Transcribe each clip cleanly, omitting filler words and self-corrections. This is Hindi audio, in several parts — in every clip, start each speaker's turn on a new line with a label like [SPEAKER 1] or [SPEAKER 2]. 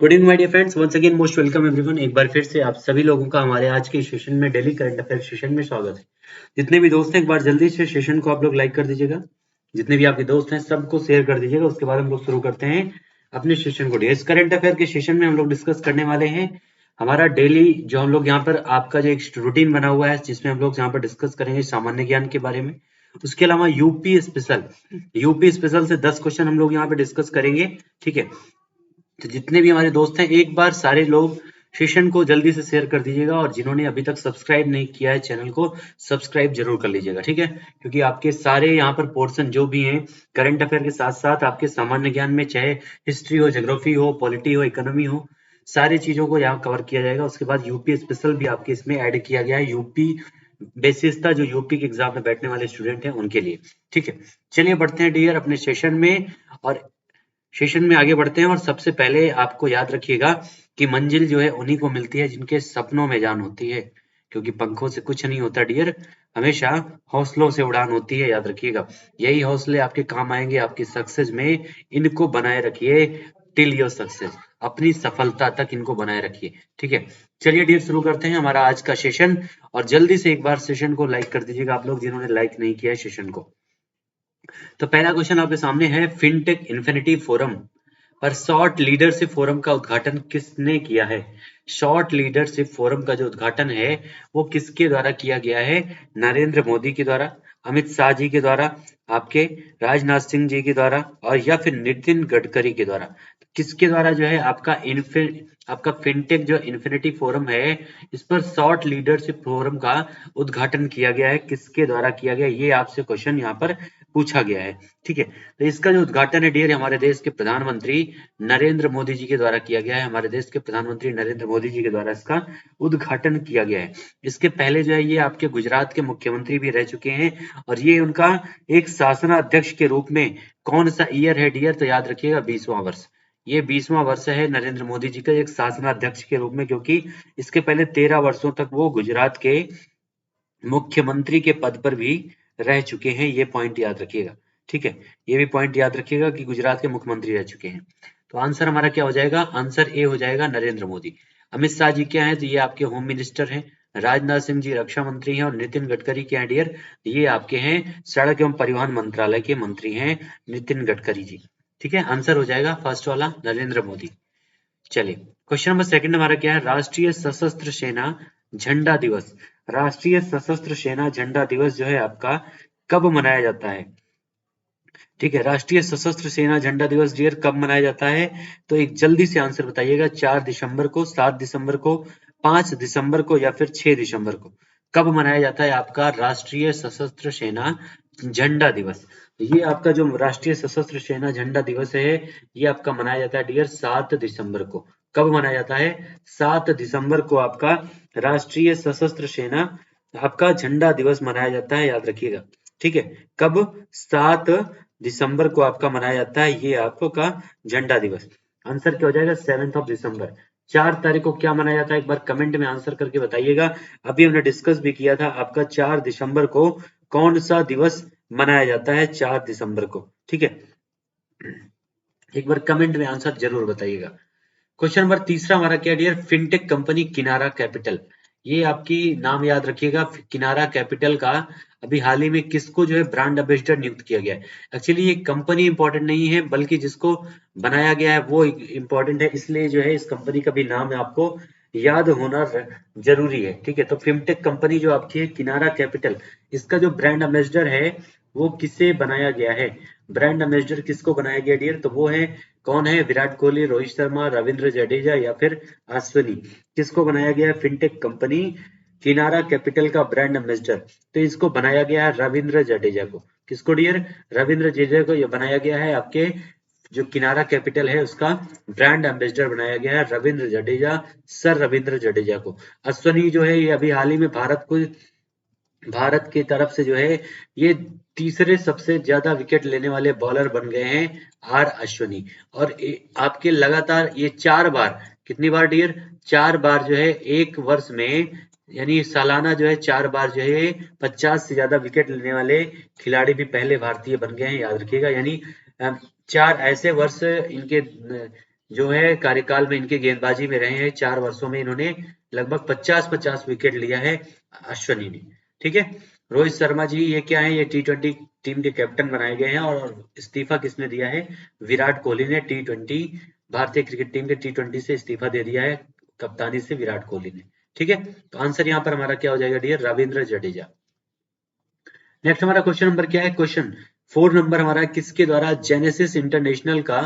[SPEAKER 1] Good evening my dear friends, once again most welcome everyone. एक बार फिर से आप सभी लोगों का हमारे आज के सेशन में डेली करंट अफेयर सेशन में स्वागत है। जितने भी दोस्त हैं एक बार जल्दी से सेशन को आप लोग लाइक कर दीजिएगा। जितने भी आपके दोस्त हैं सबको शेयर कर दीजिएगा। उसके बाद हम लोग शुरू करते हैं अपने सेशन को। डेज करंट अफेयर के सेशन में हम लोग डिस्कस करने वाले हैं हमारा डेली जो हम लोग यहाँ पर आपका जो एक रूटीन बना हुआ है जिसमें हम लोग यहाँ पर डिस्कस करेंगे सामान्य ज्ञान के बारे में। उसके अलावा यूपी स्पेशल से 10 क्वेश्चन हम लोग यहाँ पे डिस्कस करेंगे। ठीक है, तो जितने भी हमारे दोस्त हैं एक बार सारे लोग सेशन को जल्दी से शेयर कर दीजिएगा और जिन्होंने अभी तक सब्सक्राइब नहीं किया है चैनल को सब्सक्राइब जरूर कर लीजिएगा। ठीक है, क्योंकि आपके सारे यहाँ पर पोर्शन जो भी हैं करंट अफेयर के साथ साथ आपके सामान्य ज्ञान में, चाहे हिस्ट्री हो, ज्योग्राफी हो, पॉलिटी हो, इकोनॉमी हो, सारी चीजों को यहाँ कवर किया जाएगा। उसके बाद यूपी स्पेशल भी आपके इसमें ऐड किया गया है, यूपी बेसिस जो यूपी के एग्जाम में बैठने वाले स्टूडेंट हैं उनके लिए। ठीक है, चलिए बढ़ते हैं डियर अपने सेशन में और सेशन में आगे बढ़ते हैं। और सबसे पहले आपको याद रखिएगा कि मंजिल जो है उन्हीं को मिलती है जिनके सपनों में जान होती है, क्योंकि पंखों से कुछ नहीं होता डियर, हमेशा हौसलों से उड़ान होती है। याद रखिएगा, यही हौसले आपके काम आएंगे आपकी सक्सेस में। इनको बनाए रखिए टिल योर सक्सेस, अपनी सफलता तक इनको बनाए रखिए। ठीक है, चलिए डियर शुरू करते हैं हमारा आज का सेशन। और जल्दी से एक बार सेशन को लाइक कर दीजिएगा आप लोग जिन्होंने लाइक नहीं किया है सेशन को। तो पहला क्वेश्चन आपके सामने है, फिनटेक इन्फिनिटी फोरम पर शॉर्ट लीडरशिप फोरम का उद्घाटन किसने किया है? शॉर्ट लीडरशिप फोरम का जो उद्घाटन है वो किसके द्वारा किया गया है? नरेंद्र मोदी के द्वारा, अमित शाह जी के द्वारा, आपके राजनाथ सिंह जी के द्वारा, और या फिर नितिन गडकरी के द्वारा। किसके द्वारा जो है आपका फिनटेक जो इन्फिनिटी फोरम है इस पर शॉर्ट लीडरशिप फोरम का उद्घाटन किया गया है, किसके द्वारा किया गया ये आपसे क्वेश्चन यहाँ पर पूछा गया है। ठीक है, तो इसका जो उद्घाटन है डियर हमारे देश के प्रधानमंत्री नरेंद्र मोदी जी के द्वारा किया गया है। हमारे देश के प्रधानमंत्री नरेंद्र मोदी जी के द्वारा इसका उद्घाटन किया गया है। इसके पहले जो है ये आपके गुजरात के मुख्यमंत्री भी रह चुके हैं और ये उनका एक शासनाध्यक्ष के रूप में कौन सा ईयर है डियर? तो याद रखिएगा 20वां वर्ष। ये 20वां वर्ष है नरेंद्र मोदी जी का एक शासनाध्यक्ष के रूप में, क्योंकि इसके पहले 13 वर्षों तक वो गुजरात के मुख्यमंत्री के पद पर भी रह चुके हैं। ये पॉइंट याद रखिएगा। ठीक है, ये भी पॉइंट याद रखिएगा कि गुजरात के मुख्यमंत्री रह चुके हैं। तो आंसर हमारा क्या हो जाएगा? आंसर ए हो जाएगा, नरेंद्र मोदी। अमित शाह जी क्या है? तो ये आपके होम मिनिस्टर हैं। राजनाथ सिंह जी रक्षा मंत्री हैं और नितिन गडकरी क्या है डियर? ये आपके हैं सड़क एवं परिवहन मंत्रालय के मंत्री हैं नितिन गडकरी जी। ठीक है, आंसर हो जाएगा फर्स्ट वाला नरेंद्र मोदी। चलिए क्वेश्चन नंबर सेकंड हमारा क्या है? राष्ट्रीय सशस्त्र सेना झंडा दिवस। राष्ट्रीय सशस्त्र सेना झंडा दिवस जो है आपका कब मनाया जाता है? ठीक है, राष्ट्रीय सशस्त्र सेना झंडा दिवस डियर कब मनाया जाता है? तो एक जल्दी से आंसर बताइएगा। 4 दिसंबर को, 7 दिसंबर को, 5 दिसंबर को या फिर 6 दिसंबर को? कब मनाया जाता है आपका राष्ट्रीय सशस्त्र सेना झंडा दिवस? ये आपका जो राष्ट्रीय सशस्त्र सेना झंडा दिवस है ये आपका मनाया जाता है डियर 7 दिसंबर को। कब मनाया जाता है? 7 दिसंबर को आपका राष्ट्रीय सशस्त्र सेना आपका झंडा दिवस मनाया जाता है, याद रखिएगा। ठीक है, कब? 7 दिसंबर को आपका मनाया जाता है ये आपका झंडा दिवस। आंसर क्या हो जाएगा? 7 ऑफ दिसंबर। 4 तारीख को क्या मनाया जाता है? एक बार कमेंट में आंसर करके बताइएगा। अभी हमने डिस्कस भी किया था आपका 4 दिसंबर को कौन सा दिवस मनाया जाता है? 4 दिसंबर को। ठीक है, एक बार कमेंट में आंसर जरूर बताइएगा। क्वेश्चन नंबर तीसरा हमारा क्या डियर? फिनटेक कंपनी किनारा कैपिटल। ये आपकी नाम याद रखिएगा, किनारा कैपिटल का अभी हाल ही में किसको जो है ब्रांड एम्बेसडर नियुक्त किया गया है। एक्चुअली ये कंपनी इंपॉर्टेंट नहीं है बल्कि जिसको बनाया गया है वो इंपॉर्टेंट है, इसलिए जो है इस कंपनी का भी नाम आपको याद होना जरूरी है। ठीक है, तो फिनटेक कंपनी जो आपकी है किनारा कैपिटल, इसका जो ब्रांड एम्बेसडर है वो किसे बनाया गया है? ब्रांड एम्बेसडर किसको बनाया गया डियर? तो वो है कौन है? विराट कोहली, रोहित शर्मा, रविंद्र जडेजा या फिर अश्विनी। किसको बनाया गया है? फिनटेक कंपनी किनारा कैपिटल का ब्रांड एम्बेसडर। तो इसको बनाया गया है रविंद्र जडेजा को। किसको डियर? रविंद्र जडेजा को ये बनाया गया है आपके जो किनारा कैपिटल है उसका ब्रांड एम्बेसडर बनाया गया है रविंद्र जडेजा, सर रविंद्र जडेजा को। अश्विनी जो है ये अभी हाल ही में भारत की तरफ से जो है ये तीसरे सबसे ज्यादा विकेट लेने वाले बॉलर बन गए हैं आर अश्विनी। और आपके लगातार ये 4 बार, कितनी बार डियर? 4 बार जो है एक वर्ष में, यानी सालाना जो है 4 बार जो है 50 से ज्यादा विकेट लेने वाले खिलाड़ी भी पहले भारतीय बन गए हैं, याद रखिएगा। यानी 4 ऐसे वर्ष इनके जो है कार्यकाल में इनके गेंदबाजी में रहे हैं, 4 वर्षों में इन्होंने लगभग 50-50 विकेट लिया है अश्विनी ने। ठीक है, रोहित शर्मा जी ये क्या है, ये T20 टीम के कैप्टन बनाए गए हैं और इस्तीफा किसने दिया है, विराट कोहली ने T20 भारतीय क्रिकेट टीम के T20 से इस्तीफा दे दिया है, कप्तानी से विराट कोहली ने। ठीक है, तो आंसर यहाँ पर हमारा क्या हो जाएगा डियर, रविंद्र जडेजा। नेक्स्ट हमारा क्वेश्चन नंबर क्या है, क्वेश्चन 4 नंबर हमारा, किसके द्वारा जेनेसिस इंटरनेशनल का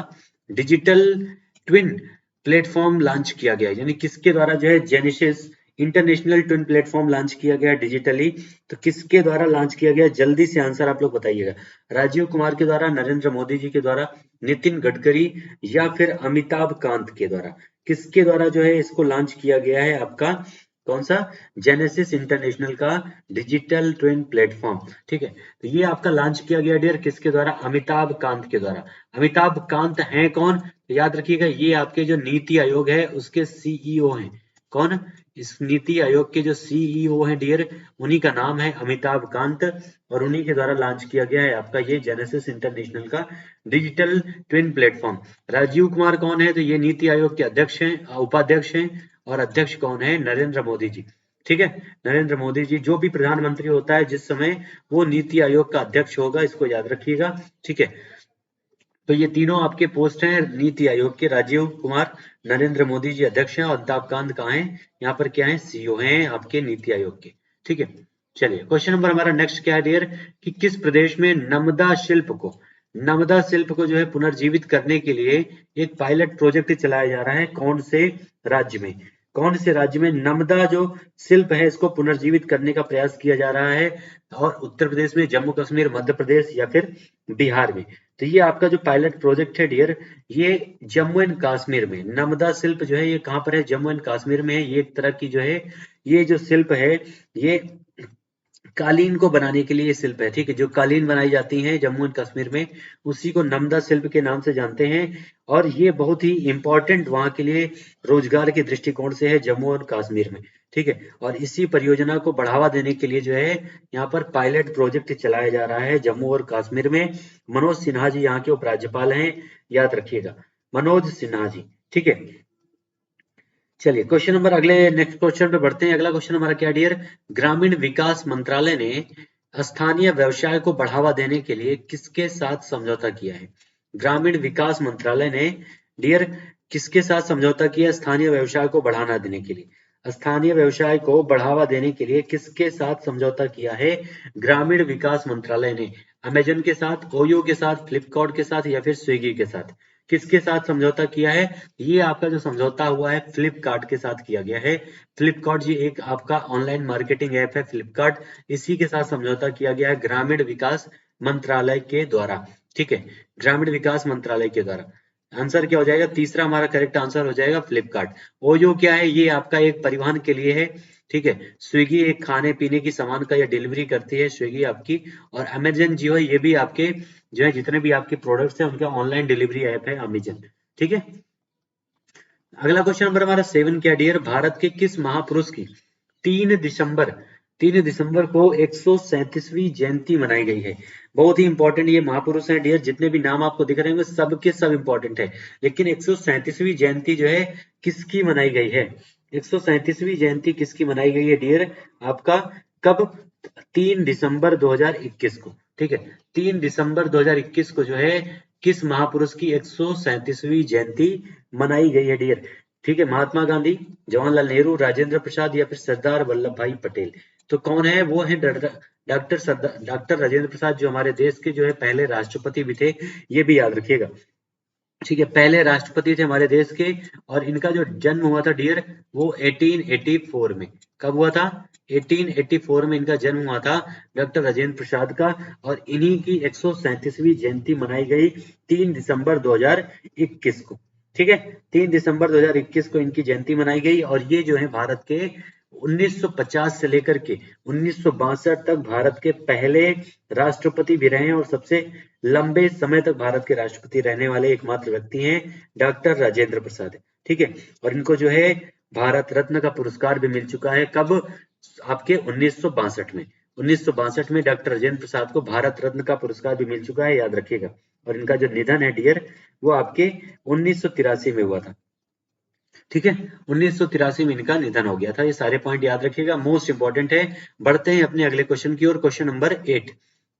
[SPEAKER 1] डिजिटल ट्विन प्लेटफॉर्म लॉन्च किया गया है, यानी किसके द्वारा जो है genesis international twin platform launch किया गया डिजिटली, तो किसके द्वारा लॉन्च किया गया, जल्दी से आंसर आप लोग बताइएगा। राजीव कुमार के द्वारा, नरेंद्र मोदी जी के द्वारा, नितिन गडकरी या फिर अमिताभ कांत के द्वारा, किसके द्वारा जो है इसको लॉन्च किया गया है आपका, कौन सा, जेनेसिस इंटरनेशनल का डिजिटल ट्विन प्लेटफॉर्म। ठीक है, तो ये आपका लॉन्च किया गया डियर किसके द्वारा, अमिताभ कांत के द्वारा। अमिताभ कांत हैं कौन, तो याद रखिएगा ये आपके जो नीति आयोग है उसके सीईओ हैं। कौन, इस नीति आयोग के जो सीईओ हैं डियर, उन्हीं का नाम है अमिताभ कांत, और उन्हीं के द्वारा लॉन्च किया गया है आपका ये जेनेसिस इंटरनेशनल का digital twin platform. Rajiv Kumar कौन है, तो ये नीति आयोग के अध्यक्ष हैं, उपाध्यक्ष हैं, और अध्यक्ष कौन है, नरेंद्र मोदी जी। ठीक है, नरेंद्र मोदी जी जो भी प्रधानमंत्री होता है जिस समय, वो नीति आयोग का अध्यक्ष होगा, इसको याद रखिएगा। ठीक है, तो ये तीनों आपके पोस्ट हैं नीति आयोग के, राजीव कुमार, नरेंद्र मोदी जी अध्यक्ष हैं, और अमिताभ कांत कहाँ हैं, यहाँ पर क्या है, सीईओ हैं आपके नीति आयोग के। ठीक है, चलिए क्वेश्चन नंबर हमारा नेक्स्ट क्या है डियर, कि किस प्रदेश में नर्मदा शिल्प को जो है पुनर्जीवित करने के लिए एक पायलट प्रोजेक्ट चलाया जा रहा है, कौन से राज्य में, कौन से राज्य में नर्मदा जो शिल्प है इसको पुनर्जीवित करने का प्रयास किया जा रहा है, और उत्तर प्रदेश में, जम्मू कश्मीर, मध्य प्रदेश या फिर बिहार में। तो ये आपका जो पायलट प्रोजेक्ट है डियर, ये जम्मू एंड कश्मीर में, नर्मदा शिल्प जो है ये कहाँ पर है, जम्मू एंड कश्मीर में है। ये एक तरह की जो है, ये जो शिल्प है, ये कालीन को बनाने के लिए ये शिल्प है। ठीक है, जो कालीन बनाई जाती हैं जम्मू एंड कश्मीर में, उसी को नर्मदा शिल्प के नाम से जानते हैं, और ये बहुत ही इंपॉर्टेंट वहां के लिए रोजगार के दृष्टिकोण से है जम्मू और कश्मीर में। ठीक है, और इसी परियोजना को बढ़ावा देने के लिए जो है यहाँ पर पायलट प्रोजेक्ट चलाया जा रहा है जम्मू और कश्मीर में। मनोज सिन्हा जी यहाँ के उपराज्यपाल हैं, याद रखिएगा, मनोज सिन्हा जी। ठीक है, चलिए क्वेश्चन नंबर, अगले नेक्स्ट क्वेश्चन पे बढ़ते हैं। अगला क्वेश्चन हमारा क्या डियर, ग्रामीण विकास मंत्रालय ने स्थानीय व्यवसाय को बढ़ावा देने के लिए किसके साथ समझौता किया है। ग्रामीण विकास मंत्रालय ने डियर किसके साथ समझौता किया स्थानीय व्यवसाय को बढ़ावा देने के लिए, स्थानीय व्यवसाय को बढ़ावा देने के लिए किसके साथ समझौता किया है ग्रामीण विकास मंत्रालय ने, अमेजन के साथ, ओयो के साथ, फ्लिपकार्ट के साथ, या फिर स्विगी के साथ, किसके साथ समझौता किया है। ये आपका जो समझौता हुआ है फ्लिपकार्ट के साथ किया गया है। फ्लिपकार्ट जी एक आपका ऑनलाइन मार्केटिंग ऐप है फ्लिपकार्ट, इसी के साथ समझौता किया गया है ग्रामीण विकास मंत्रालय के द्वारा। ठीक है, ग्रामीण विकास मंत्रालय के द्वारा। आंसर क्या हो जाएगा, तीसरा हमारा करेक्ट आंसर हो जाएगा फ्लिपकार्ट। ओयो क्या है, ये आपका एक परिवहन के लिए है। ठीक है, स्विगी एक खाने पीने की सामान का ये डिलीवरी करती है स्विगी आपकी, और अमेजन जियो ये भी आपके जो है जितने भी आपके प्रोडक्ट्स हैं उनका ऑनलाइन डिलीवरी ऐप है अमेजन। ठीक है, अगला क्वेश्चन नंबर हमारा 7 क्या डियर, भारत के किस महापुरुष की 3 दिसंबर 3 दिसंबर को 137वीं जयंती मनाई गई है। बहुत ही इंपॉर्टेंट ये महापुरुष हैं डियर, जितने भी नाम आपको दिख रहे हैं सब के सब इंपॉर्टेंट है, लेकिन 137वीं जयंती जो है किसकी मनाई गई है, 137वीं जयंती किसकी मनाई गई है डियर, आपका कब, 3 दिसंबर 2021 को। ठीक है, 3 दिसंबर 2021 को जो है किस महापुरुष की 137वीं जयंती मनाई गई है डियर। ठीक है, महात्मा गांधी, जवाहरलाल नेहरू, राजेंद्र प्रसाद, या फिर सरदार वल्लभ भाई पटेल। तो कौन है, वो है डॉक्टर राजेंद्र प्रसाद, जो हमारे देश के जो है पहले राष्ट्रपति भी थे, ये भी याद रखिएगा। ठीक है, पहले राष्ट्रपति थे हमारे देश के, और इनका जो जन्म हुआ था डियर वो 1884 में। कब हुआ था, 1884 में इनका जन्म हुआ था डॉक्टर राजेंद्र प्रसाद का, और इन्हीं की 137वीं जयंती मनाई गई 3 दिसंबर 2021 को। ठीक है, 3 दिसंबर 2021 को इनकी जयंती मनाई गई, और ये जो है भारत के 1950 से लेकर के 1962 तक भारत के पहले राष्ट्रपति भी रहे हैं, और सबसे लंबे समय तक भारत के राष्ट्रपति रहने वाले एकमात्र व्यक्ति हैं डॉक्टर राजेंद्र प्रसाद। ठीक है, और इनको जो है भारत रत्न का पुरस्कार भी मिल चुका है, कब, आपके 1962 में। 1962 में डॉक्टर राजेंद्र प्रसाद को भारत रत्न का पुरस्कार भी मिल चुका है, याद रखिएगा। और इनका जो निधन है डियर वो आपके 1983 में हुआ था। ठीक है, 1983 में इनका निधन हो गया था। ये सारे पॉइंट याद रखिएगा, मोस्ट इंपॉर्टेंट है। बढ़ते हैं अपने अगले क्वेश्चन की ओर। क्वेश्चन नंबर 8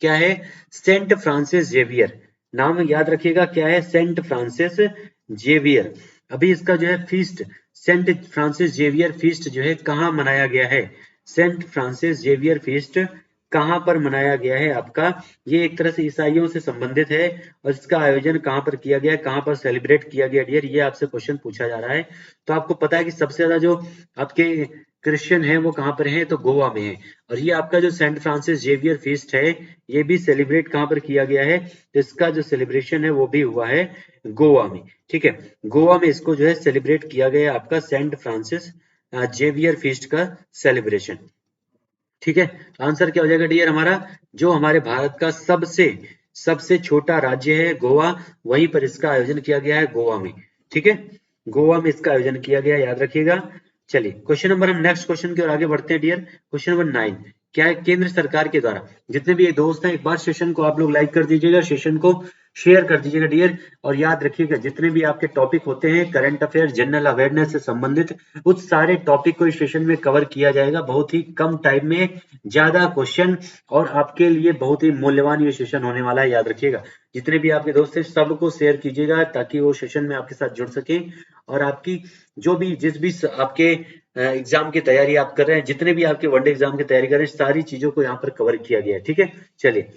[SPEAKER 1] क्या है? Saint Francis Xavier. नाम याद रखिएगा क्या है? Saint Francis Xavier. अभी इसका जो है feast, Saint Francis Xavier feast जो है कहाँ मनाया गया है? सेंट फ्रांसिस जेवियर फीस्ट कहाँ पर मनाया गया है आपका? ये एक तरह से ईसाइयों से संबंधित है और इसका आयोजन कहाँ पर किया गया है, कहाँ पर सेलिब्रेट किया गया डियर, ये आपसे क्वेश्चन पूछा जा रहा है। तो आपको पता है कि सबसे ज्यादा जो आपके क्रिश्चियन है वो कहाँ पर है? तो गोवा में है। और ये आपका जो सेंट फ्रांसिस जेवियर फीस्ट है ये भी सेलिब्रेट कहाँ पर किया गया है? तो इसका जो सेलिब्रेशन है वो भी हुआ है गोवा में। ठीक है, गोवा में इसको जो है सेलिब्रेट किया गया है आपका सेंट फ्रांसिस जेवियर फीस्ट का सेलिब्रेशन। ठीक है, आंसर क्या हो जाएगा डियर हमारा? जो हमारे भारत का सबसे सबसे छोटा राज्य है गोवा, वहीं पर इसका आयोजन किया गया है गोवा में। ठीक है, गोवा में इसका आयोजन किया गया, याद रखिएगा। चलिए क्वेश्चन नंबर, हम नेक्स्ट क्वेश्चन की ओर आगे बढ़ते हैं डियर। क्वेश्चन नंबर 9 क्या है? केंद्र सरकार के द्वारा, जितने भी ये दोस्त हैं एक बार सेशन को आप लोग लाइक कर दीजिएगा, सेशन को शेयर कर दीजिएगा डियर। और याद रखिएगा जितने भी आपके टॉपिक होते हैं करंट अफेयर जनरल अवेयरनेस से संबंधित, उस सारे टॉपिक को इस सेशन में कवर किया जाएगा बहुत ही कम टाइम में, ज्यादा क्वेश्चन, और आपके लिए बहुत ही मूल्यवान ये सेशन होने वाला है, याद रखिएगा। जितने भी आपके दोस्त हैं सबको शेयर कीजिएगा ताकि वो सेशन में आपके साथ जुड़ सके और आपकी जो भी जिस भी आपके एग्जाम की तैयारी आप कर रहे हैं, जितने भी आपके वनडे एग्जाम की तैयारी कर रहे हैं, सारी चीजों को यहाँ पर कवर किया गया है। ठीक है, चलिए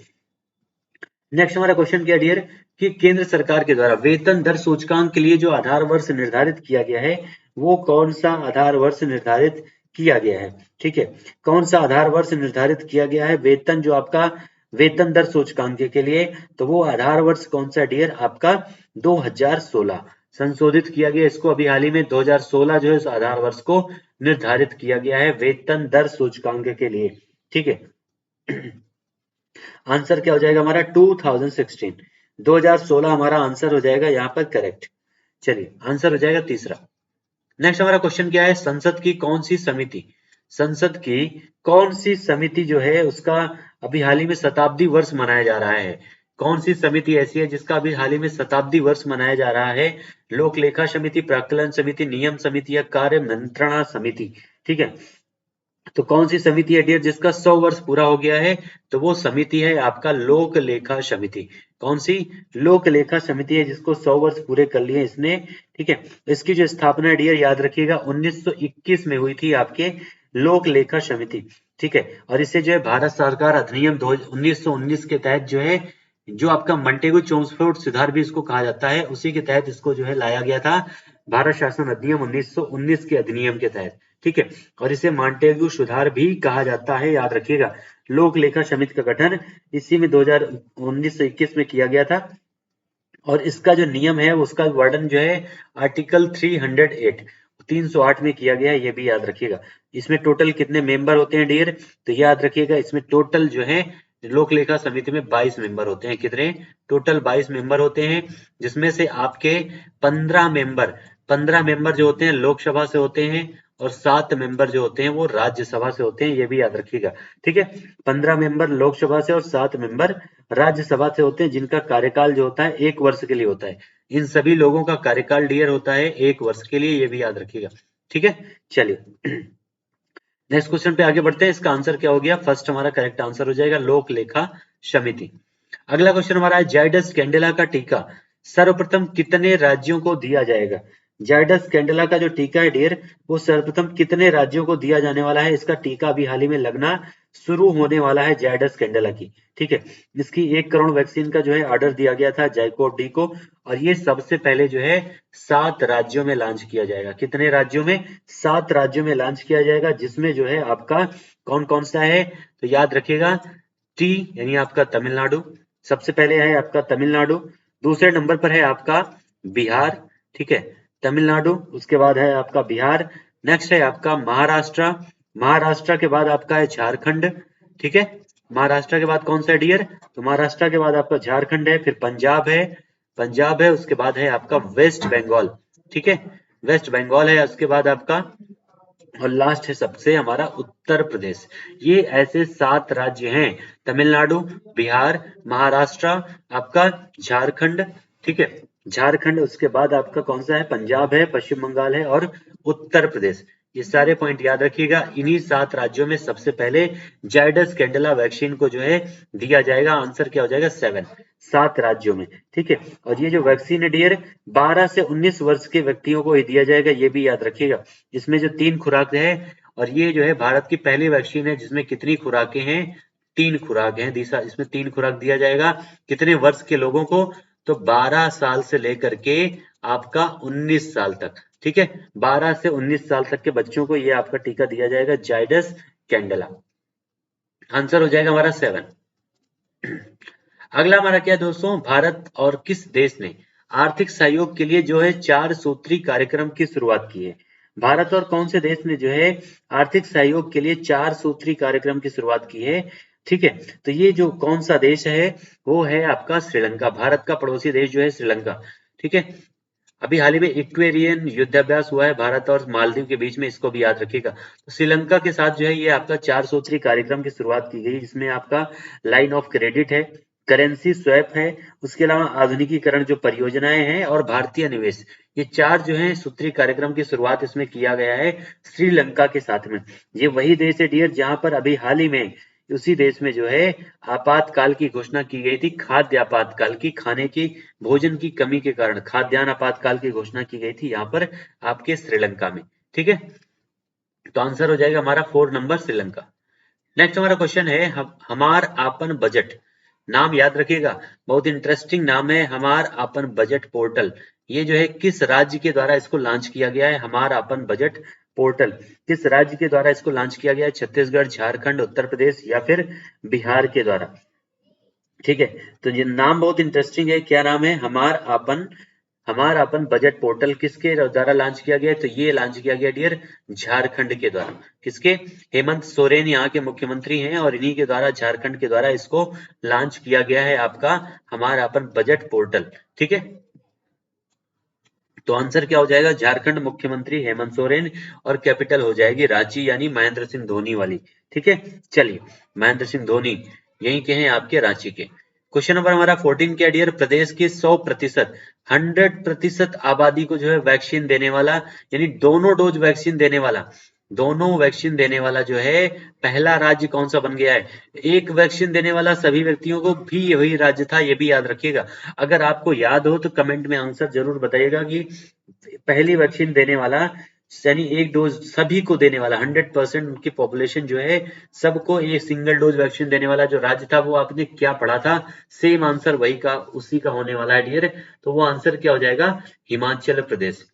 [SPEAKER 1] नेक्स्ट हमारा क्वेश्चन क्या डियर कि केंद्र सरकार के द्वारा वेतन दर सूचकांक के लिए जो आधार वर्ष निर्धारित किया गया है वो कौन सा आधार वर्ष निर्धारित किया गया है? ठीक है, कौन सा आधार वर्ष निर्धारित किया गया है वेतन जो आपका वेतन दर सूचकांक के लिए? तो वो आधार वर्ष कौन सा डियर? आपका 2016 संशोधित किया गया इसको अभी हाल ही में 2016 जो है इस आधार वर्ष को निर्धारित किया गया है वेतन दर सूचकांक के लिए। ठीक है, आंसर क्या हो जाएगा हमारा? 2016, 2016 हमारा आंसर हो जाएगा यहाँ पर करेक्ट। चलिए आंसर हो जाएगा तीसरा। नेक्स्ट हमारा क्वेश्चन क्या है? संसद की कौन सी समिति, संसद की कौन सी समिति जो है उसका अभी हाल ही में शताब्दी वर्ष मनाया जा रहा है? कौन सी समिति ऐसी है जिसका अभी हाल ही में शताब्दी वर्ष मनाया जा रहा है? लोक लेखा समिति, प्राक्कलन समिति, नियम समिति या कार्य मंत्रणा समिति? ठीक है, तो कौन सी समिति है डियर जिसका 100 वर्ष पूरा हो गया है? तो वो समिति है आपका लोक लेखा समिति। कौन सी? लोक लेखा समिति है जिसको 100 वर्ष पूरे कर लिए इसने। ठीक है, इसकी जो स्थापना डियर याद रखिएगा 1921 में हुई थी आपके लोक लेखा समिति। ठीक है, और इसे जो है भारत सरकार अधिनियम 1919 के तहत जो है, जो आपका मंटेगु चोम्स्फोर्ड सुधार भी इसको कहा जाता है, उसी के तहत इसको जो है लाया गया था, भारत शासन अधिनियम 1919 के अधिनियम के तहत। ठीक है, और इसे मॉन्टेगू सुधार भी कहा जाता है, याद रखिएगा। लोक लेखा समिति का गठन इसी में 1921 में किया गया था और इसका जो नियम है उसका वर्णन जो है आर्टिकल 308 308 में किया गया है, ये भी याद रखिएगा। इसमें टोटल कितने मेंबर होते हैं डियर? तो याद रखिएगा इसमें टोटल जो है लोक लेखा समिति में 22 मेंबर होते हैं। कितने? टोटल 22 मेंबर होते हैं, जिसमें से आपके 15 मेंबर जो होते हैं लोकसभा से होते हैं और 7 मेंबर जो होते हैं वो राज्यसभा से होते हैं, ये भी याद रखिएगा। ठीक है, 15 मेंबर लोकसभा से और 7 मेंबर राज्यसभा से होते हैं, जिनका कार्यकाल जो होता है 1 वर्ष के लिए होता है। इन सभी लोगों का कार्यकाल डियर होता है 1 वर्ष के लिए, ये भी याद रखिएगा। ठीक है, चलिए नेक्स्ट क्वेश्चन पे आगे बढ़ते हैं। इसका आंसर क्या हो गया? फर्स्ट हमारा करेक्ट आंसर हो जाएगा लोक लेखा समिति। अगला क्वेश्चन हमारा है जायडस कैंडेला का टीका सर्वप्रथम कितने राज्यों को दिया जाएगा? जायडस कैंडेला का जो टीका है डियर वो सर्वप्रथम कितने राज्यों को दिया जाने वाला है? इसका टीका अभी हाल ही में लगना शुरू होने वाला है जायडस कैंडेला की। ठीक है, इसकी 1 करोड़ वैक्सीन का जो है ऑर्डर दिया गया था जाइकोव डी को और ये सबसे पहले जो है 7 राज्यों में लॉन्च किया जाएगा। कितने राज्यों में? 7 राज्यों में लॉन्च किया जाएगा, जिसमें जो है आपका कौन कौन सा है? तो याद रखिएगा टी यानी आपका तमिलनाडु, सबसे पहले है आपका तमिलनाडु, दूसरे नंबर पर है आपका बिहार। ठीक है, तमिलनाडु, उसके बाद है आपका बिहार, नेक्स्ट है आपका महाराष्ट्र, महाराष्ट्र के बाद आपका है झारखंड। ठीक है, महाराष्ट्र के बाद कौन सा है डियर? तो महाराष्ट्र के बाद आपका झारखंड है, फिर पंजाब है, उसके बाद है आपका वेस्ट बंगाल। ठीक है, वेस्ट बंगाल है, उसके बाद आपका और लास्ट है सबसे हमारा उत्तर प्रदेश। ये ऐसे 7 राज्य हैं, तमिलनाडु, बिहार, महाराष्ट्र, आपका झारखंड, ठीक है, झारखंड, उसके बाद आपका कौन सा है, पंजाब है, पश्चिम बंगाल है और उत्तर प्रदेश। ये सारे पॉइंट याद रखिएगा। इन्हीं 7 राज्यों में सबसे पहले जाइडस कैंडेला वैक्सीन को जो है दिया जाएगा। आंसर क्या हो जाएगा, 7, 7 राज्यों में, ठीक है। और ये जो वैक्सीन है डियर 12 से 19 वर्ष के व्यक्तियों को ही दिया जाएगा, ये भी याद रखिएगा। इसमें जो 3 खुराक है, और ये जो है भारत की पहली वैक्सीन है जिसमें कितनी खुराकें हैं, 3 खुराक हैं। इसमें 3 खुराक दिया जाएगा। कितने वर्ष के लोगों को, तो 12 साल से लेकर के आपका 19 साल तक, ठीक है, 12 से 19 साल तक के बच्चों को ये आपका टीका दिया जाएगा, जाइडस कैंडेला। आंसर हो जाएगा हमारा 7। अगला हमारा क्या है दोस्तों, भारत और किस देश ने आर्थिक सहयोग के लिए जो है 4 सूत्री कार्यक्रम की शुरुआत की है। भारत और कौन से देश ने जो है आर्थिक सहयोग के लिए 4 सूत्री कार्यक्रम की शुरुआत की है, ठीक है। तो ये जो कौन सा देश है, वो है आपका श्रीलंका। भारत का पड़ोसी देश जो है श्रीलंका, ठीक है। अभी हाल ही में इक्वेरियन युद्धाभ्यास हुआ है भारत और मालदीव के बीच में, इसको भी याद रखिएगा। तो श्रीलंका के साथ जो है ये आपका 4 सूत्री कार्यक्रम की शुरुआत की गई, जिसमें आपका लाइन ऑफ क्रेडिट है, करेंसी स्वैप है, उसके अलावा आधुनिकीकरण जो परियोजनाएं हैं और भारतीय निवेश, ये 4 जो है सूत्री कार्यक्रम की शुरुआत इसमें किया गया है श्रीलंका के साथ में। ये वही देश है डियर जहां पर अभी हाल ही में उसी देश में जो है आपातकाल की घोषणा की गई थी, खाद्य आपातकाल की, खाने की, भोजन की कमी के कारण खाद्यान्न आपातकाल की घोषणा की गई थी यहाँ पर आपके श्रीलंका में, ठीक है। तो आंसर हो जाएगा हमारा 4 नंबर श्रीलंका। नेक्स्ट हमारा क्वेश्चन है हमार आपन बजट। नाम याद रखिएगा, बहुत इंटरेस्टिंग नाम है, हमार आपन बजट पोर्टल। ये जो है किस राज्य के द्वारा इसको लॉन्च किया गया है, हमार आपन बजट पोर्टल किस राज्य के द्वारा इसको लॉन्च किया गया है, छत्तीसगढ़, झारखंड, उत्तर प्रदेश या फिर बिहार के द्वारा, ठीक है। तो ये नाम बहुत इंटरेस्टिंग है, क्या नाम है, हमार आपन बजट पोर्टल किसके द्वारा लॉन्च किया गया है, तो ये लॉन्च किया गया डियर झारखंड के द्वारा। किसके, हेमंत सोरेन यहाँ के मुख्यमंत्री हैं और इन्हीं के द्वारा, झारखंड के द्वारा इसको लॉन्च किया गया है आपका हमार आपन बजट पोर्टल, ठीक है। तो आंसर क्या हो जाएगा, झारखंड, मुख्यमंत्री हेमंत सोरेन और कैपिटल हो जाएगी रांची, यानी महेंद्र सिंह धोनी वाली, ठीक है। चलिए, महेंद्र सिंह धोनी यहीं के हैं आपके रांची के। क्वेश्चन नंबर हमारा 14 क्या डियर, प्रदेश की 100%, 100% आबादी को जो है वैक्सीन देने वाला, यानी दोनों डोज वैक्सीन देने वाला, दोनों वैक्सीन देने वाला जो है पहला राज्य कौन सा बन गया है। एक वैक्सीन देने वाला सभी व्यक्तियों को भी वही राज्य था, ये भी याद रखिएगा। अगर आपको याद हो तो कमेंट में आंसर जरूर बताइएगा कि पहली वैक्सीन देने वाला, यानी एक डोज सभी को देने वाला, 100% उनकी पॉपुलेशन जो है सबको एक सिंगल डोज वैक्सीन देने वाला जो राज्य था, वो आपने क्या पढ़ा था, सेम आंसर वही का उसी का होने वाला है डियर। तो वो आंसर क्या हो जाएगा, हिमाचल प्रदेश,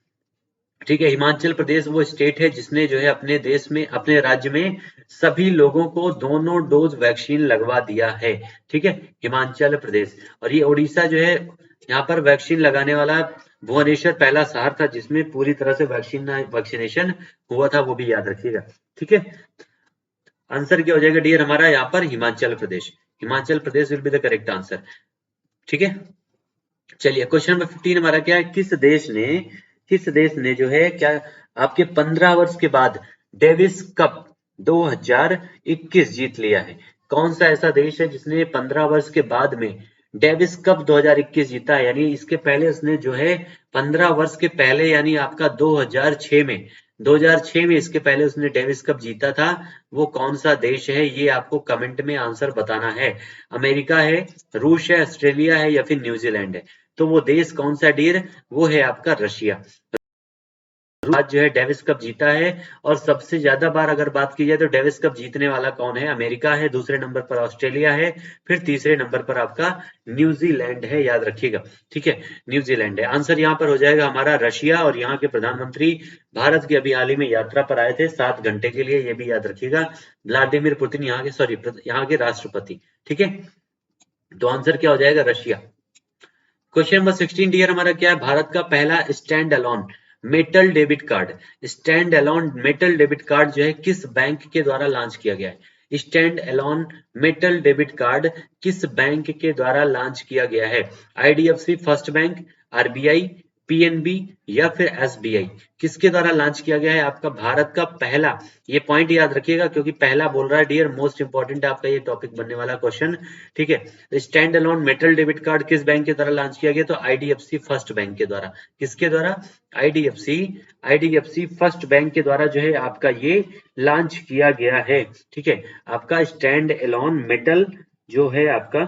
[SPEAKER 1] ठीक है। हिमाचल प्रदेश वो स्टेट है जिसने जो है अपने देश में, अपने राज्य में सभी लोगों को दोनों डोज वैक्सीन लगवा दिया है, ठीक है, हिमाचल प्रदेश। और ये उड़ीसा जो है, यहाँ पर वैक्सीन लगाने वाला भुवनेश्वर पहला शहर था जिसमें पूरी तरह से वैक्सीनेशन हुआ था, वो भी याद रखिएगा, ठीक है। आंसर क्या हो जाएगा डियर हमारा यहाँ पर, Himachal Pradesh, Himachal Pradesh will be the correct answer, ठीक है। चलिए, क्वेश्चन नंबर 15 हमारा क्या है, किस देश ने जो है क्या आपके 15 वर्ष के बाद डेविस कप 2021 जीत लिया है। कौन सा ऐसा देश है जिसने 15 वर्ष के बाद में डेविस कप 2021 जीता है, यानी इसके पहले उसने जो है 15 वर्ष के पहले, यानी आपका 2006 में इसके पहले उसने डेविस कप जीता था। वो कौन सा देश है, ये आपको कमेंट में आंसर बताना है। अमेरिका है, रूस है, ऑस्ट्रेलिया है या फिर न्यूजीलैंड है। तो वो देश कौन सा डियर, वो है आपका रशिया। आज जो है डेविस कप जीता है। और सबसे ज्यादा बार अगर बात की जाए तो डेविस कप जीतने वाला कौन है, अमेरिका है, दूसरे नंबर पर ऑस्ट्रेलिया है, फिर तीसरे नंबर पर आपका न्यूजीलैंड है, याद रखिएगा, ठीक है, न्यूजीलैंड है। आंसर यहाँ पर हो जाएगा हमारा रशिया। और यहाँ के प्रधानमंत्री भारत की अभी हाल ही में यात्रा पर आए थे 7 घंटे के लिए, ये भी याद रखिएगा। व्लादिमीर पुतिन यहाँ के राष्ट्रपति, ठीक है। तो आंसर क्या हो जाएगा, रशिया। क्वेश्चन नंबर 16 डियर हमारा क्या है, भारत का पहला stand alone metal debit card, stand alone metal debit card जो है किस बैंक के द्वारा लॉन्च किया गया है। Stand alone metal debit card किस बैंक के द्वारा लॉन्च किया गया है, IDFC first bank, RBI, PNB या फिर एसबीआई, किसके द्वारा लॉन्च किया गया है? आपका भारत का पहला, ये पॉइंट याद रखिएगा क्योंकि पहला बोल रहा है डियर, मोस्ट इंपॉर्टेंट आपका ये टॉपिक बनने वाला क्वेश्चन, ठीक है। Stand alone metal debit card किस बैंक के द्वारा लॉन्च किया गया? तो आईडीएफसी फर्स्ट बैंक के द्वारा। किसके द्वारा? आईडीएफसी फर्स्ट बैंक के द्वारा जो है आपका ये लॉन्च किया गया है, ठीक है। आपका स्टैंड अलोन मेटल जो है आपका,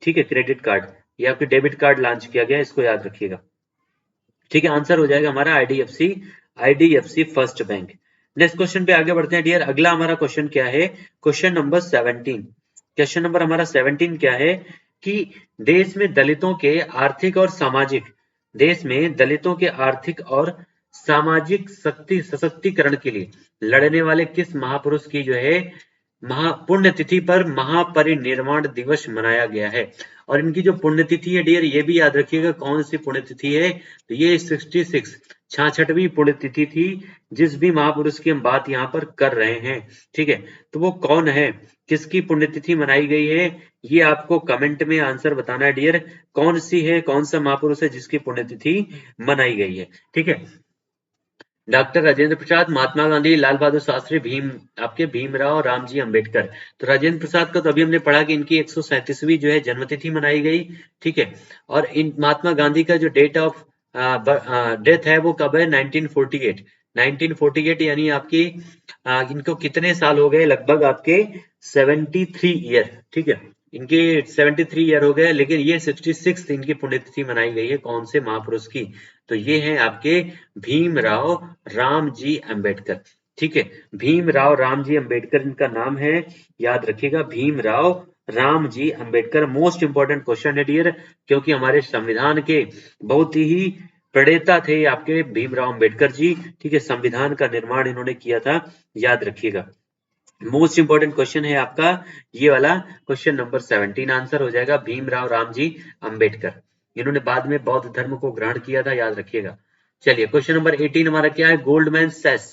[SPEAKER 1] ठीक है, क्रेडिट कार्ड या फिर डेबिट कार्ड लॉन्च किया गया, इसको याद रखिएगा, ठीक है। आंसर हो जाएगा हमारा IDFC first bank. Next question पे आगे बढ़ते हैं डियर। अगला हमारा क्वेश्चन क्या है? Question number 17। क्वेश्चन नंबर हमारा 17 क्या है कि देश में दलितों के आर्थिक और सामाजिक, देश में दलितों के आर्थिक और सामाजिक सशक्तिकरण के लिए लड़ने वाले किस महापुरुष की जो है पुण्यतिथि पर महापरिनिर्वाण दिवस मनाया गया है? और इनकी जो पुण्यतिथि है डियर, ये भी याद रखिएगा कौन सी पुण्यतिथि है? तो ये 66वीं पुण्यतिथि थी, जिस भी महापुरुष की हम बात यहाँ पर कर रहे हैं, ठीक है। तो वो कौन है, किसकी पुण्यतिथि मनाई गई है, ये आपको कमेंट में आंसर बताना है डियर। कौन सी है, कौन सा महापुरुष है जिसकी पुण्यतिथि मनाई गई है, ठीक है। डॉक्टर राजेंद्र प्रसाद, महात्मा गांधी, लाल बहादुर शास्त्री, आपके भीमराव रामजी अंबेडकर। तो राजेंद्र प्रसाद का तो अभी हमने पढ़ा कि इनकी 137वीं जो है जन्मतिथि मनाई गई, ठीक है। और इन महात्मा गांधी का जो डेट ऑफ डेथ है वो कब है? 1948। 1948 यानी आपकी इनको कितने साल हो गए? लगभग आपके 73 ईयर, ठीक है। इनके 73 ईयर हो गए, लेकिन ये 66 इनकी पुण्यतिथि मनाई गई है कौन से महापुरुष की? तो ये हैं आपके भीमराव रामजी अंबेडकर, ठीक है। भीमराव रामजी अंबेडकर इनका नाम है, याद रखिएगा, Bhimrao Ramji Ambedkar. Most important question है डियर, क्योंकि हमारे संविधान के बहुत ही प्रणेता थे आपके भीमराव अंबेडकर जी, ठीक है। संविधान का निर्माण इन्होंने किया था, याद रखिएगा। मोस्ट इंपोर्टेंट क्वेश्चन है आपका ये वाला, क्वेश्चन नंबर 17। आंसर हो जाएगा भीमराव रामजी अंबेडकर। इन्होंने बाद में बौद्ध धर्म को ग्रहण किया था, याद रखिएगा। चलिए क्वेश्चन नंबर 18 हमारा क्या है? गोल्डमैन सैक्स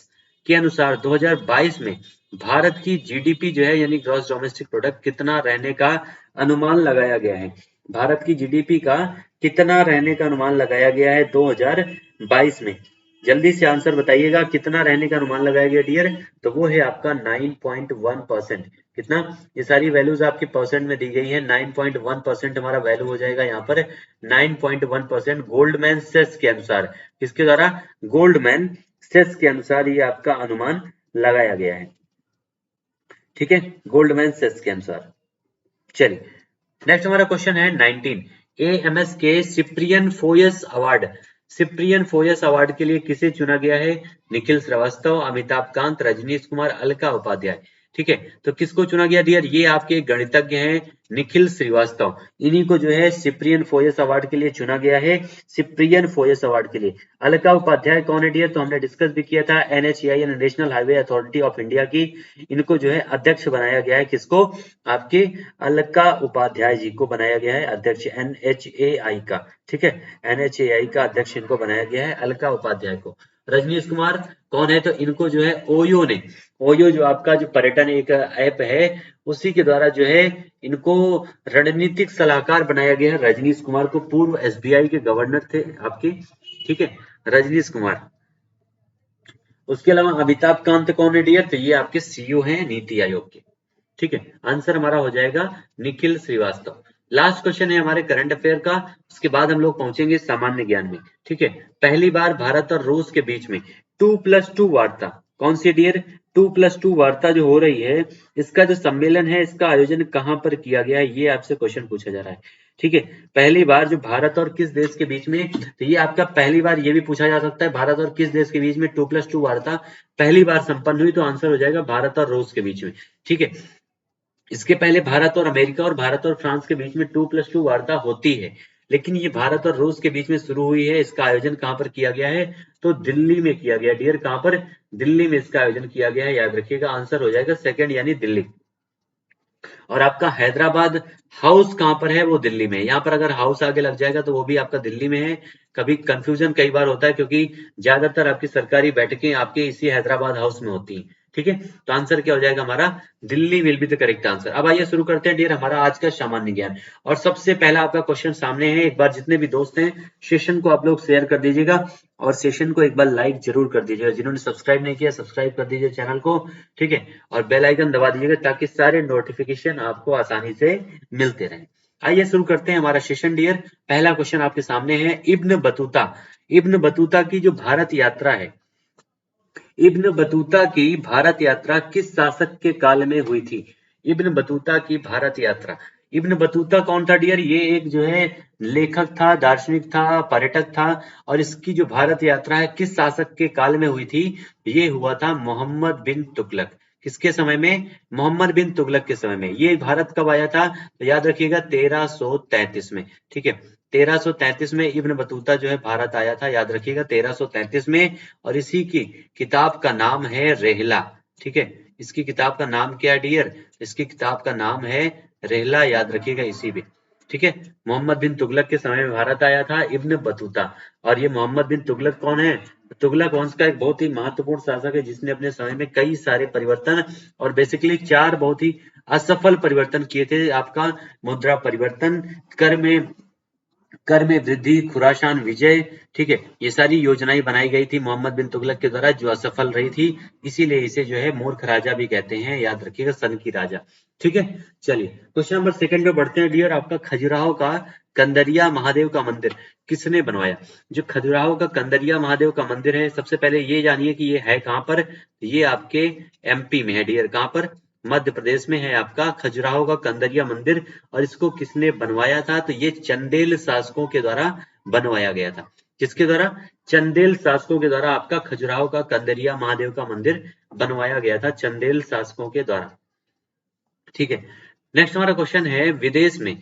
[SPEAKER 1] के अनुसार 2022 में भारत की जीडीपी जो है यानी ग्रॉस डोमेस्टिक प्रोडक्ट कितना रहने का अनुमान लगाया गया है? भारत की जीडीपी का कितना रहने का अनुमान लगाया गया है 2022 में? जल्दी से आंसर बताइएगा, कितना रहने का अनुमान लगाया गया डियर? तो वो है आपका 9.1%। कितना? ये सारी वैल्यूज आपके परसेंट में दी गई है, 9.1% हमारा वैल्यू हो जाएगा यहाँ पर, 9.1% गोल्डमैन सैक्स के अनुसार। किसके द्वारा? गोल्डमैन सैक्स के अनुसार ये आपका अनुमान लगाया गया है, ठीक है, गोल्डमैन सैक्स के अनुसार। चलिए नेक्स्ट हमारा क्वेश्चन है 19। एएमएस के सिप्रियन फोयस अवार्ड, सिप्रियन फोयस अवार्ड के लिए किसे चुना गया है? निखिल श्रीवास्तव, अमिताभ कांत, रजनीश कुमार, अलका उपाध्याय, ठीक है। तो किसको चुना गया डियर? ये आपके गणितज्ञ हैं निखिल श्रीवास्तव, इन्हीं को जो है सिप्रियन फोयस अवार्ड के लिए चुना गया है, सिप्रियन फोयस अवार्ड के लिए। अलका उपाध्याय कौन है डियर? तो हमने डिस्कस भी किया था, NHAI national highway authority of India की, इनको जो है अध्यक्ष बनाया गया है। किसको? आपके अलका उपाध्याय जी को बनाया गया है अध्यक्ष एनएचएआई का, ठीक है। एनएचएआई का अध्यक्ष इनको बनाया गया है, अलका उपाध्याय को। रजनीश कुमार कौन है? तो इनको जो है ओयो ने, ओयो जो आपका जो पर्यटन एक ऐप है, उसी के द्वारा जो है इनको रणनीतिक सलाहकार बनाया गया है। रजनीश कुमार को, पूर्व एसबीआई के गवर्नर थे आपके, ठीक है, रजनीश कुमार। उसके अलावा अमिताभ कांत कौन है डियर? तो ये आपके सीईओ हैं नीति आयोग के, ठीक है। आंसर हमारा हो जाएगा निखिल श्रीवास्तव। लास्ट क्वेश्चन है हमारे करंट अफेयर का, उसके बाद हम लोग पहुंचेंगे सामान्य ज्ञान में, ठीक है। पहली बार भारत और रूस के बीच में 2+2 वार्ता, कौन सी डियर? 2+2 वार्ता जो हो रही है, इसका जो सम्मेलन है, इसका आयोजन कहां पर किया गया है? ये आपसे क्वेश्चन पूछा जा रहा है, ठीक है। पहली बार जो भारत और किस देश के बीच में, तो ये आपका पहली बार ये भी पूछा जा सकता है, भारत और किस देश के बीच में 2+2 वार्ता पहली बार संपन्न हुई? तो आंसर हो जाएगा भारत और रूस के बीच में, ठीक है। इसके पहले भारत और अमेरिका और भारत और फ्रांस के बीच में 2+2 वार्ता होती है, लेकिन ये भारत और रूस के बीच में शुरू हुई है। इसका आयोजन कहां पर किया गया है? तो दिल्ली में किया गया डियर। कहां पर? दिल्ली में इसका आयोजन किया गया है, याद रखिएगा। आंसर हो जाएगा सेकंड यानी दिल्ली। और आपका हैदराबाद हाउस कहां पर है? वो दिल्ली में। यहाँ पर अगर हाउस आगे लग जाएगा तो वो भी आपका दिल्ली में है। कभी कंफ्यूजन कई बार होता है, क्योंकि ज्यादातर आपकी सरकारी बैठकें आपके इसी हैदराबाद हाउस में होती हैं, ठीक है, तो आंसर क्या हो जाएगा हमारा, Delhi will be the correct answer. अब आइए शुरू करते हैं डियर हमारा आज का सामान्य ज्ञान। और सबसे पहला आपका क्वेश्चन सामने है, एक बार जितने भी दोस्त हैं सेशन को आप लोग शेयर कर दीजिएगा और सेशन को एक बार लाइक जरूर कर दीजिएगा। जिन्होंने सब्सक्राइब नहीं किया सब्सक्राइब कर दीजिए चैनल को, ठीक है, और बेल आइकन दबा दीजिएगा ताकि सारे नोटिफिकेशन आपको आसानी से मिलते रहें। आइए शुरू करते हैं हमारा सेशन डियर। पहला क्वेश्चन आपके सामने है, इब्न बतूता की जो भारत यात्रा है, इब्न बतूता की भारत यात्रा किस शासक के काल में हुई थी? इब्न बतूता की भारत यात्रा, इब्न बतूता कौन था डियर? ये एक जो है लेखक था, दार्शनिक था, पर्यटक था। और इसकी जो भारत यात्रा है किस शासक के काल में हुई थी? ये हुआ था मोहम्मद बिन तुगलक। किसके समय में? मोहम्मद बिन तुगलक के समय में। ये भारत कब आया था? तो याद रखिएगा 1333 में, ठीक है, 1333 में इब्न बतूता जो है भारत आया था, याद रखिएगा 1333 में। और इसी की किताब का नाम है रेहला, ठीक है, इसकी किताब का नाम क्या है डियर? इसकी किताब का नाम है रेहला, याद रखिएगा इसी भी, ठीक है। मोहम्मद बिन तुगलक के समय में भारत आया था इब्न बतूता। और ये मोहम्मद बिन तुगलक कौन है? तुगलक वंश का एक बहुत ही महत्वपूर्ण शासक है जिसने अपने समय में कई सारे परिवर्तन और बेसिकली 4 बहुत ही असफल परिवर्तन किए थे। आपका मुद्रा परिवर्तन, कर में वृद्धि, खुरासान विजय, ठीक है, ये सारी योजनाएं बनाई गई थी मोहम्मद बिन तुगलक के द्वारा जो असफल रही थी। इसीलिए इसे जो है मूर्ख राजा भी कहते हैं, याद रखिएगा, सन की राजा, ठीक है। चलिए क्वेश्चन नंबर सेकंड पे बढ़ते हैं डियर। आपका खजुराहो का कंदरिया महादेव का मंदिर किसने बनवाया? जो खजुराहो का कंदरिया महादेव का मंदिर है, सबसे पहले ये जानिए कि ये है कहां पर। ये आपके एमपी में है डियर, कहां पर? मध्य प्रदेश में है आपका खजुराहो का कंदरिया मंदिर। और इसको किसने बनवाया था? तो ये चंदेल शासकों के द्वारा बनवाया गया था। किसके द्वारा? चंदेल शासकों के द्वारा आपका खजुराहो का कंदरिया महादेव का मंदिर बनवाया गया था, चंदेल शासकों के द्वारा, ठीक है। नेक्स्ट हमारा क्वेश्चन है, विदेश में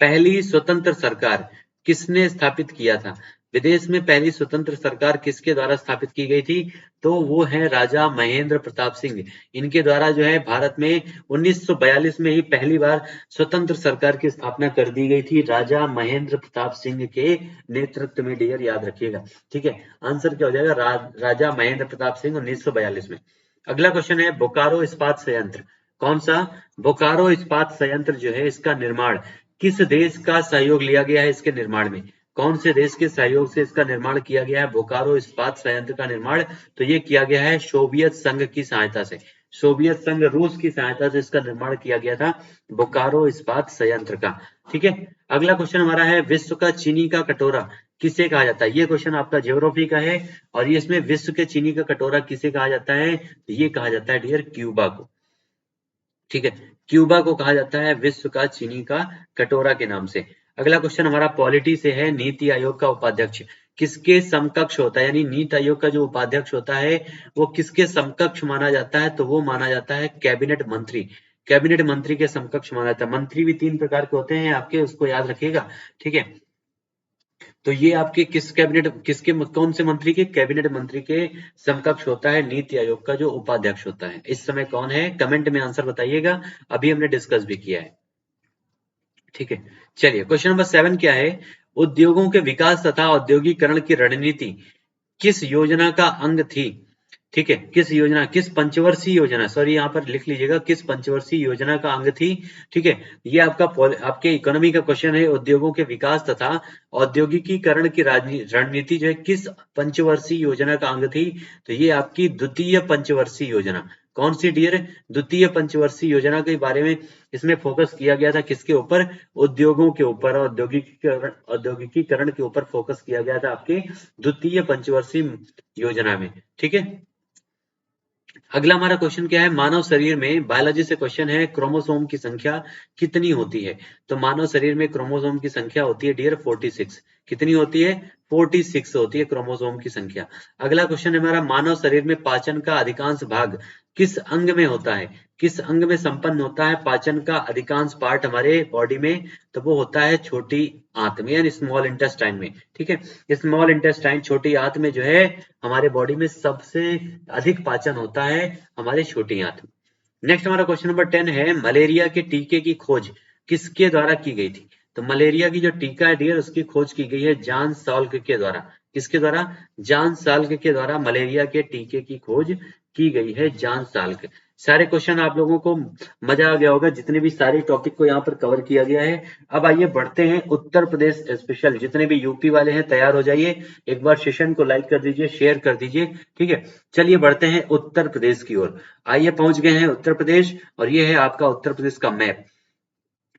[SPEAKER 1] पहली स्वतंत्र सरकार किसने स्थापित किया था? विदेश में पहली स्वतंत्र सरकार किसके द्वारा स्थापित की गई थी? तो वो है राजा महेंद्र प्रताप सिंह। इनके द्वारा जो है भारत में 1942 में ही पहली बार स्वतंत्र सरकार की स्थापना कर दी गई थी, राजा महेंद्र प्रताप सिंह के नेतृत्व में डियर, याद रखिएगा, ठीक है। आंसर क्या हो जाएगा? राजा महेंद्र प्रताप सिंह 1942 में। अगला क्वेश्चन है, बोकारो इस्पात संयंत्र कौन सा? बोकारो इस्पात संयंत्र जो है इसका निर्माण किस देश का सहयोग लिया गया है? इसके निर्माण में कौन से देश के सहयोग से इसका निर्माण किया गया है? बोकारो इस्पात संयंत्र का निर्माण तो ये किया गया है सोवियत संघ की सहायता से, सोवियत संघ रूस की सहायता से इसका निर्माण किया गया था बोकारो इस्पात संयंत्र का, ठीक है। अगला क्वेश्चन हमारा है, विश्व का चीनी का कटोरा किसे कहा जाता है? ये क्वेश्चन आपका ज्योग्राफी का है और ये इसमें विश्व के चीनी का कटोरा किसे कहा जाता है? तो ये कहा जाता है डियर क्यूबा को, ठीक है, क्यूबा को कहा जाता है विश्व का चीनी का कटोरा के नाम से। अगला क्वेश्चन हमारा पॉलिटी से है, नीति आयोग का उपाध्यक्ष किसके समकक्ष होता है? यानी नीति आयोग का जो उपाध्यक्ष होता है वो किसके समकक्ष माना जाता है? तो वो माना जाता है कैबिनेट मंत्री, कैबिनेट मंत्री के समकक्ष माना जाता है। मंत्री भी 3 प्रकार के होते हैं आपके, उसको याद रखिएगा, ठीक है। तो ये आपके किस कैबिनेट, किसके, कौन से मंत्री के? कैबिनेट मंत्री के समकक्ष होता है नीति आयोग का जो उपाध्यक्ष होता है। इस समय कौन है? कमेंट में आंसर बताइएगा, अभी हमने डिस्कस भी किया है, ठीक है। चलिए क्वेश्चन नंबर 7 क्या है, उद्योगों के विकास तथा औद्योगिकरण की रणनीति किस योजना का अंग थी? ठीक है, किस योजना, किस पंचवर्षीय योजना, सॉरी यहाँ पर लिख लीजिएगा, किस पंचवर्षीय योजना का अंग थी, ठीक है। ये आपका आपके इकोनॉमी का क्वेश्चन है, उद्योगों के विकास तथा औद्योगिकीकरण की रणनीति जो है किस पंचवर्षीय योजना का अंग थी? तो ये आपकी द्वितीय पंचवर्षीय योजना, कौन सी डियर? द्वितीय पंचवर्षीय योजना के बारे में इसमें फोकस किया गया था, किसके ऊपर? उद्योगों के ऊपर, औद्योगिकीकरण के ऊपर फोकस किया गया था आपके द्वितीय पंचवर्षीय योजना में, ठीक है। अगला हमारा क्वेश्चन क्या है, मानव शरीर में, बायोलॉजी से क्वेश्चन है, क्रोमोसोम की संख्या कितनी होती है? तो मानव शरीर में क्रोमोसोम की संख्या होती है डियर 46। कितनी होती है? 46 होती है क्रोमोसोम की संख्या। अगला क्वेश्चन है हमारा, मानव शरीर में पाचन का अधिकांश भाग किस अंग में होता है? किस अंग में संपन्न होता है पाचन का अधिकांश पार्ट हमारे बॉडी में? तो वो होता है छोटी आंत में, यानी स्मॉल इंटेस्टाइन में, ठीक है। स्मॉल इंटेस्टाइन, छोटी आंत में जो है हमारे बॉडी में सबसे अधिक पाचन होता है हमारे छोटी आंत में। नेक्स्ट हमारा क्वेश्चन नंबर 10 है, मलेरिया के टीके की खोज किसके द्वारा की गई थी? तो मलेरिया की जो टीका है डियर उसकी खोज की गई है जॉन साल्क के द्वारा। किसके द्वारा? जॉन साल्क के द्वारा मलेरिया के टीके की खोज की गई है जांच साल के। सारे क्वेश्चन आप लोगों को मजा आ गया होगा, जितने भी सारे टॉपिक को यहाँ पर कवर किया गया है। अब आइए बढ़ते हैं उत्तर प्रदेश स्पेशल। जितने भी यूपी वाले हैं तैयार हो जाइए, एक बार सेशन को लाइक कर दीजिए, शेयर कर दीजिए, ठीक है। चलिए बढ़ते हैं उत्तर प्रदेश की ओर। आइए पहुंच गए हैं उत्तर प्रदेश, और ये है आपका उत्तर प्रदेश का मैप,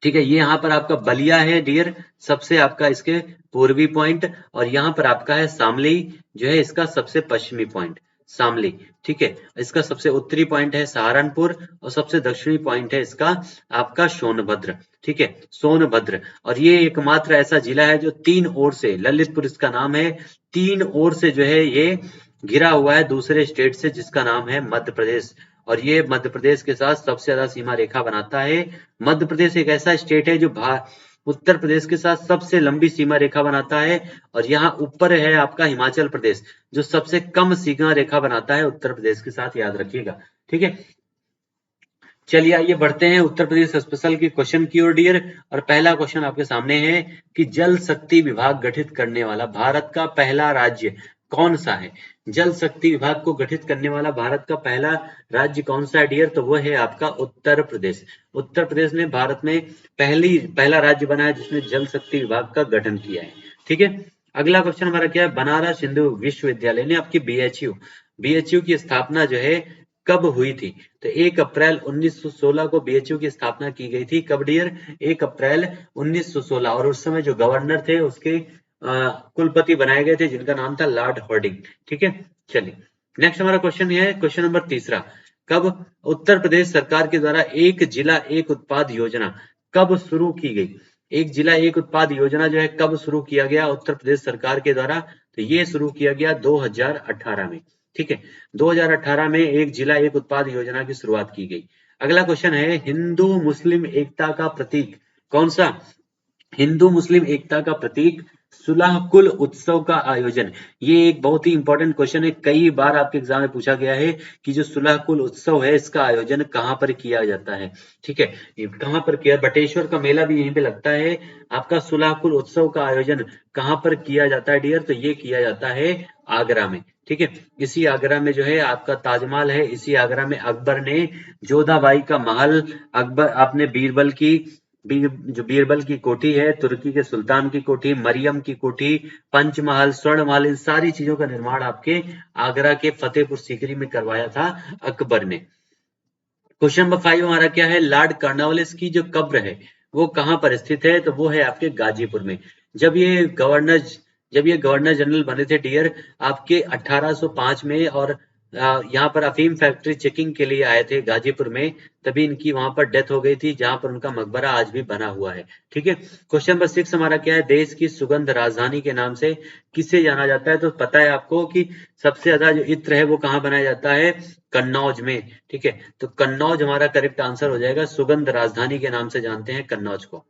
[SPEAKER 1] ठीक है। ये यहाँ पर आपका बलिया है डियर, सबसे आपका इसके पूर्वी पॉइंट, और यहाँ पर आपका है शामली, जो है इसका सबसे पश्चिमी पॉइंट शामली, ठीक है। इसका सबसे उत्तरी पॉइंट है सहारनपुर, और सबसे दक्षिणी पॉइंट है इसका आपका सोनभद्र, ठीक है, सोनभद्र। और ये एकमात्र ऐसा जिला है जो तीन ओर से, ललितपुर इसका नाम है, तीन ओर से जो है ये घिरा हुआ है दूसरे स्टेट से, जिसका नाम है मध्य प्रदेश। और ये मध्य प्रदेश के साथ सबसे ज्यादा सीमा रेखा बनाता है। मध्य प्रदेश एक ऐसा स्टेट है जो उत्तर प्रदेश के साथ सबसे लंबी सीमा रेखा बनाता है। और यहाँ ऊपर है आपका हिमाचल प्रदेश, जो सबसे कम सीमा रेखा बनाता है उत्तर प्रदेश के साथ, याद रखिएगा, ठीक है। चलिए आइए बढ़ते हैं उत्तर प्रदेश स्पेशल की क्वेश्चन की ओर डियर। और पहला क्वेश्चन आपके सामने है कि जल शक्ति विभाग गठित करने वाला भारत का पहला राज्य कौन सा है। जल शक्ति विभाग को गठित करने वाला भारत का पहला राज्य कौन सा है डियर, तो वो है आपका उत्तर प्रदेश। उत्तर प्रदेश ने भारत में पहला राज्य बना है जिसने जल शक्ति विभाग का गठन किया है, ठीक है। अगला क्वेश्चन हमारा क्या है, बनारस हिंदू विश्वविद्यालय ने आपकी बीएचयू की स्थापना जो है कब हुई थी, तो 1 अप्रैल 1916 को बीएचयू की स्थापना की गई थी। कब डियर, 1 अप्रैल 1916। और उस समय जो गवर्नर थे उसके कुलपति बनाए गए थे, जिनका नाम था लॉर्ड हार्डिंग, ठीक है। चलिए नेक्स्ट हमारा क्वेश्चन है, क्वेश्चन नंबर तीसरा, कब उत्तर प्रदेश सरकार के द्वारा एक जिला एक उत्पाद योजना कब शुरू की गई। एक जिला एक उत्पाद योजना जो है कब शुरू किया गया उत्तर प्रदेश सरकार के द्वारा, तो ये शुरू किया गया 2018 में, ठीक है। 2018 में एक जिला एक उत्पाद योजना की शुरुआत की गई। अगला क्वेश्चन है, हिंदू मुस्लिम एकता का प्रतीक कौन सा। हिंदू मुस्लिम एकता का प्रतीक सुलह कुल उत्सव का आयोजन। ये एक बहुत ही इंपॉर्टेंट क्वेश्चन है, कई बार आपके एग्जाम में पूछा गया है कि जो सुलह कुल उत्सव है इसका आयोजन कहाँ पर किया जाता है, ठीक है। ये कहाँ पर किया, बटेश्वर का मेला भी यहीं पे लगता है। आपका सुलह कुल उत्सव का आयोजन कहाँ पर किया जाता है डियर, तो ये किया जाता है आगरा में, ठीक है। इसी आगरा में जो है आपका ताजमहल है, इसी आगरा में अकबर ने जोधाबाई का महल, अकबर आपने जो बीरबल की कोठी है, तुर्की के सुल्तान की कोठी, मरियम की कोठी, पंचमहल, स्वर्णमहल, इन सारी चीजों का निर्माण आपके आगरा के फतेहपुर सीकरी में करवाया था अकबर ने। क्वेश्चन नंबर 5 हमारा क्या है, लॉर्ड कॉर्नवालिस की जो कब्र है वो कहाँ पर स्थित है, तो वो है आपके गाजीपुर में। जब ये गवर्नर जनरल बने थे डियर आपके 1805 में, और यहाँ पर अफीम फैक्ट्री चेकिंग के लिए आए थे गाजीपुर में, तभी इनकी वहां पर डेथ हो गई थी, जहां पर उनका मकबरा आज भी बना हुआ है, ठीक है। क्वेश्चन नंबर 6 हमारा क्या है, देश की सुगंध राजधानी के नाम से किसे जाना जाता है, तो पता है आपको कि सबसे ज्यादा जो इत्र है वो कहाँ बनाया जाता है, कन्नौज में, ठीक है। तो कन्नौज हमारा करेक्ट आंसर हो जाएगा, सुगंध राजधानी के नाम से जानते हैं कन्नौज को।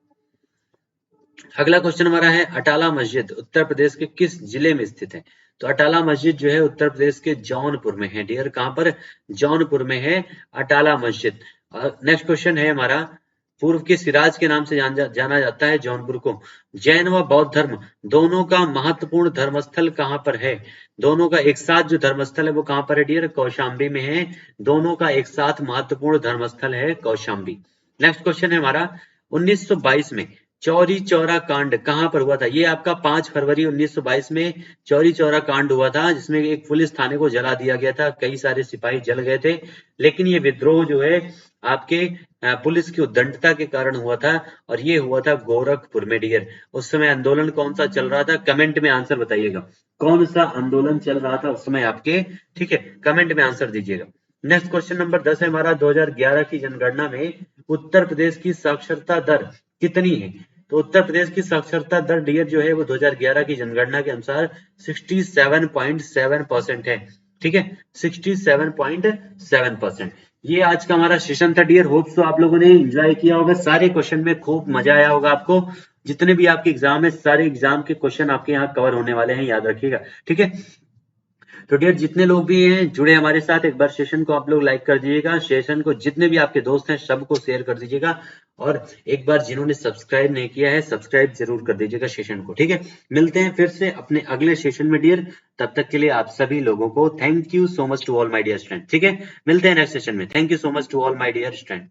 [SPEAKER 1] अगला क्वेश्चन हमारा है, अटाला मस्जिद उत्तर प्रदेश के किस जिले में स्थित है, तो अटाला मस्जिद जो है उत्तर प्रदेश के जौनपुर में है डियर, कहां पर, जौनपुर में है अटाला मस्जिद। नेक्स्ट क्वेश्चन है हमारा, पूर्व के सिराज के नाम से जाना जाता है जौनपुर को। जैन व बौद्ध धर्म दोनों का महत्वपूर्ण धर्मस्थल कहां पर है, दोनों का एक साथ जो धर्मस्थल है वो कहां पर है डियर, कौशाम्बी में है। दोनों का एक साथ महत्वपूर्ण धर्मस्थल है कौशाम्बी। नेक्स्ट क्वेश्चन है हमारा, 1922 में चौरी चौरा कांड कहां पर हुआ था, ये आपका 5 फरवरी 1922 में चौरी चौरा कांड हुआ था, जिसमें एक पुलिस थाने को जला दिया गया था, कई सारे सिपाही जल गए थे। लेकिन ये विद्रोह जो है आपके पुलिस की उद्दंडता के कारण हुआ था, और ये हुआ था गोरखपुर में डियर। उस समय आंदोलन कौन सा चल रहा था, कमेंट में आंसर बताइएगा, कौन सा आंदोलन चल रहा था उस समय आपके, ठीक है, कमेंट में आंसर दीजिएगा। नेक्स्ट क्वेश्चन नंबर 10 है हमारा, 2011 की जनगणना में उत्तर प्रदेश की साक्षरता दर कितनी है, तो उत्तर प्रदेश की साक्षरता दर डियर जो है वो 2011 की जनगणना के अनुसार 67.7% है, ठीक है, 67.7%। ये आज का हमारा सेशन था डियर, होप सो आप लोगों ने एंजॉय किया होगा, सारे क्वेश्चन में खूब मजा आया होगा आपको। जितने भी आपके एग्जाम है सारे एग्जाम के क्वेश्चन आपके यहाँ कवर होने वाले हैं, याद रखिएगा, ठीक है। तो डियर जितने लोग भी हैं जुड़े हमारे साथ, एक बार सेशन को आप लोग लाइक कर दीजिएगा, सेशन को जितने भी आपके दोस्त हैं सबको शेयर कर दीजिएगा, और एक बार जिन्होंने सब्सक्राइब नहीं किया है सब्सक्राइब जरूर कर दीजिएगा सेशन को, ठीक है। मिलते हैं फिर से अपने अगले सेशन में डियर, तब तक के लिए आप सभी लोगों को thank you so much to all my dear student, ठीक है। मिलते हैं नेक्स्ट सेशन में। Thank you so much to all my dear student.